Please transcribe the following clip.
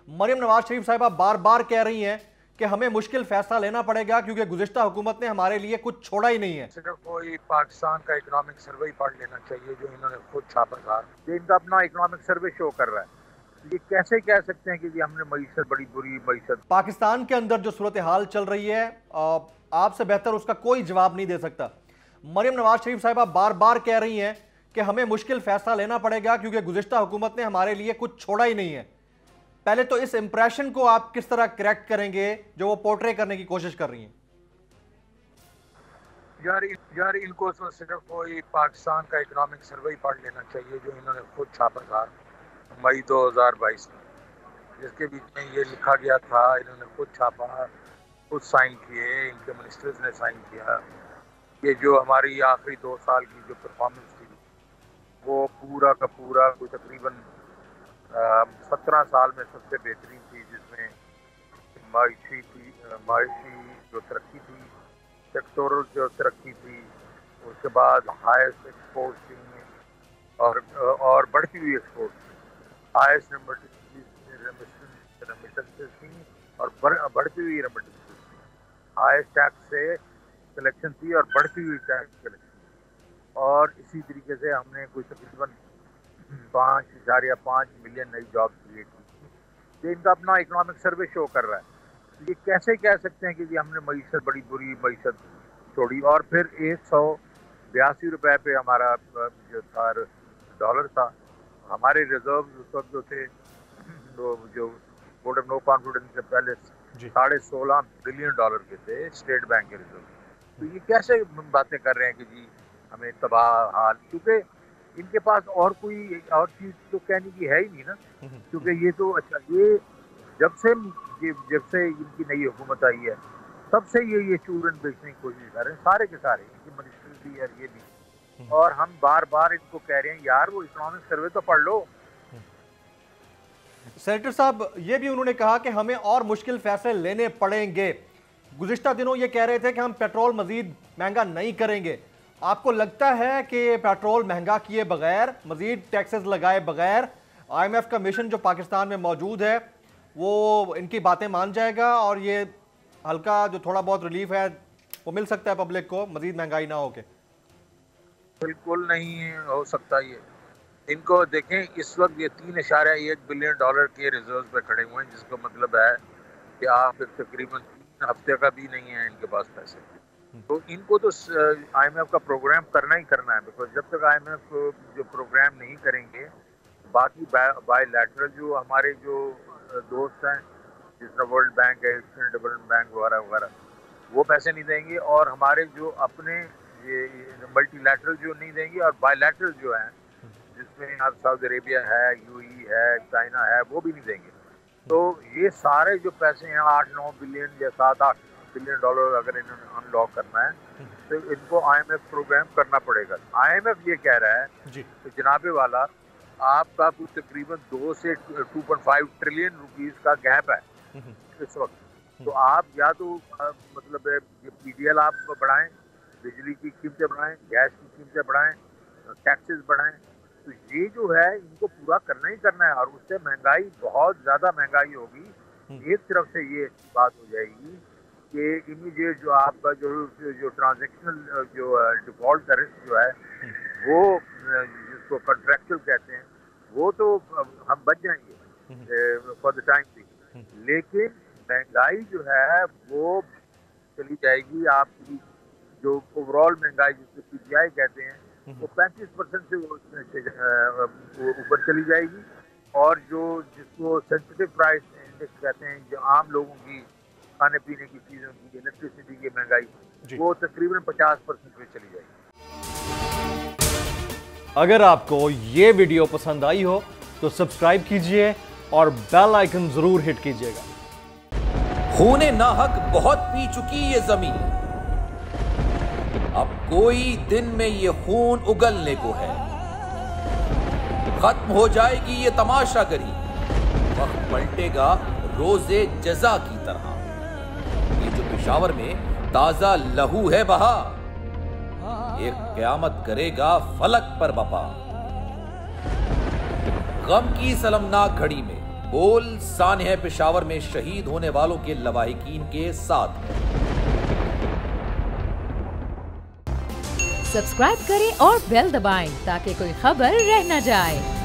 मरियम नवाज शरीफ साहिबा बार बार कह रही हैं कि हमें मुश्किल फैसला लेना पड़ेगा क्योंकि गुज़िश्ता हुकूमत ने हमारे लिए कुछ छोड़ा ही नहीं है। सिर्फ कोई पाकिस्तान का इकोनॉमिक सर्वे पढ़ लेना चाहिए जो इन्होंने खुद छापा था। ये इनका अपना इकोनॉमिक सर्वे शो कर रहा है। ये कैसे कह सकते हैं कि हमने मईशत बड़ी बुरी मईशत। पाकिस्तान के अंदर जो सूरत हाल चल रही है आपसे बेहतर उसका कोई जवाब नहीं दे सकता। मरियम नवाज शरीफ साहिबा बार बार कह रही हैं कि हमें मुश्किल फैसला लेना पड़ेगा क्योंकि गुज़िश्ता हुकूमत ने हमारे लिए कुछ छोड़ा ही नहीं है। पहले तो इस इंप्रेशन को आप किस तरह करेक्ट करेंगे जो वो पोर्ट्रे करने की कोशिश कर रही हैं? यार इनको तो सिर्फ कोई पाकिस्तान का इकोनॉमिक सर्वे पढ़ लेना चाहिए जो इन्होंने खुद छापा था मई 2022 में, जिसके बीच में ये लिखा गया था। इन्होंने खुद छापा, खुद साइन किए, इनके मिनिस्टर्स ने साइन किया। ये जो हमारी आखिरी 2 साल की जो परफॉर्मेंस थी वो पूरा का पूरा कोई तकरीबन 17 साल में सबसे बेहतरीन थी, जिसमें माशी जो तरक्की थी, सेक्टोरल जो तरक्की थी, उसके बाद हाईएस्ट एक्सपोर्ट थी और बढ़ती हुई एक्सपोर्ट थी, हाईएस्ट नंबर रेमिटेंसेस थी और बढ़ती हुई रेमिटेंसेस थी, हाईएस्ट टैक्स से कलेक्शन थी और बढ़ती हुई टैक्स कलेक्शन। और इसी तरीके से हमने कोई तकरीबन 5.5 मिलियन नई जॉब क्रिएट की। ये इनका अपना इकोनॉमिक सर्वे शो कर रहा है। ये कैसे कह सकते हैं कि हमने मईशत बड़ी बुरी मईशत छोड़ी। और फिर 182 रुपए पे हमारा जो था डॉलर था। हमारे रिजर्व उस वक्त जो थे जो वोट ऑफ नो कॉन्फिडेंस से पहले $16.5 बिलियन के थे स्टेट बैंक के रिजर्व। तो ये कैसे बातें कर रहे हैं कि जी हमें तबाह हाल, क्योंकि इनके पास और कोई और चीज तो कहने की है ही नहीं ना। क्योंकि ये तो अच्छा, ये जब से इनकी नई हुकूमत आई है तब से ये चूरन बेचने की कोशिश कर रहे हैं, सारे के सारे, इनके मिनिस्टर भी और ये भी। और हम बार बार इनको कह रहे हैं यार वो इकोनॉमिक सर्वे तो पढ़ लो। सेनेटर साहब ये भी उन्होंने कहा कि हमें और मुश्किल फैसले लेने पड़ेंगे। गुज़िश्ता दिनों ये कह रहे थे कि हम पेट्रोल मजीद महंगा नहीं करेंगे। आपको लगता है कि पेट्रोल महंगा किए बगैर, मजीद टैक्सेस लगाए बगैर IMF का मिशन जो पाकिस्तान में मौजूद है वो इनकी बातें मान जाएगा और ये हल्का जो थोड़ा बहुत रिलीफ है वो मिल सकता है पब्लिक को, मजीद महंगाई ना होके? बिल्कुल नहीं हो सकता। ये इनको देखें, इस वक्त ये $3.1 बिलियन के रिजर्व पे खड़े हुए हैं, जिसका मतलब है कि आप तकरीबन 3 हफ्ते का भी नहीं है इनके पास पैसे। तो इनको तो IMF का प्रोग्राम करना ही करना है, बिकॉज जब तक IMF जो प्रोग्राम नहीं करेंगे, बाकी बायलैटरल जो हमारे जो दोस्त हैं जिस तरह वर्ल्ड बैंक है, एशियन डेवलपमेंट बैंक वगैरह वगैरह, वो पैसे नहीं देंगे। और हमारे जो अपने ये मल्टीलैटरल जो नहीं देंगे, और बायलैटरल जो है जिसमें आप सऊदी अरेबिया है, UAE है, चाइना है, वो भी नहीं देंगे। तो ये सारे जो पैसे हैं 8-9 बिलियन या 7-8 बिलियन डॉलर अगर इन्होंने अनलॉक करना है तो इनको IMF प्रोग्राम करना पड़ेगा। IMF ये कह रहा है कि जनाबे वाला आपका कुछ तकरीबन 2 से 2.5 ट्रिलियन रुपीस का गैप है इस वक्त। तो आप या तो मतलब PDL आप बढ़ाएं, बिजली की कीमतें बढ़ाएं, गैस की कीमतें बढ़ाएं, टैक्सेस बढ़ाएं। तो ये जो है इनको पूरा करना ही करना है, और उससे महंगाई, बहुत ज़्यादा महंगाई होगी। एक तरफ से ये बात हो जाएगी कि इमीडिएट जो आपका जो ट्रांजैक्शनल जो डिफॉल्ट का रिस्क जो है वो जिसको कॉन्ट्रैक्चुअल कहते हैं, वो तो हम बच जाएंगे फॉर द टाइम भी। लेकिन महंगाई जो है वो चली जाएगी, आपकी जो ओवरऑल महंगाई जिसको PPI कहते हैं वो 35% से ऊपर चली जाएगी। और जो जिसको सेंसिटिव प्राइस इंडेक्स कहते हैं, जो आम लोगों की खाने पीने की चीज़ों की, इलेक्ट्रिसिटी की महंगाई, वो तकरीबन 50% पे चली जाएगी। अगर आपको ये वीडियो पसंद आई हो तो सब्सक्राइब कीजिए और बेल आइकन जरूर हिट कीजिएगा। खूने नाहक बहुत पी चुकी ये जमीन, अब कोई दिन में ये खून उगलने को है। खत्म हो जाएगी ये तमाशागरी, वक्त पलटेगा रोजे जजा की तरह। ये जो पेशावर में ताजा लहू है बहा, एक क़यामत करेगा फलक पर बपा। गम की सलमनाक घड़ी में बोल सानह पेशावर में शहीद होने वालों के लवाहिकीन के साथ है। सब्सक्राइब करें और बेल दबाएं ताकि कोई खबर रह न जाए।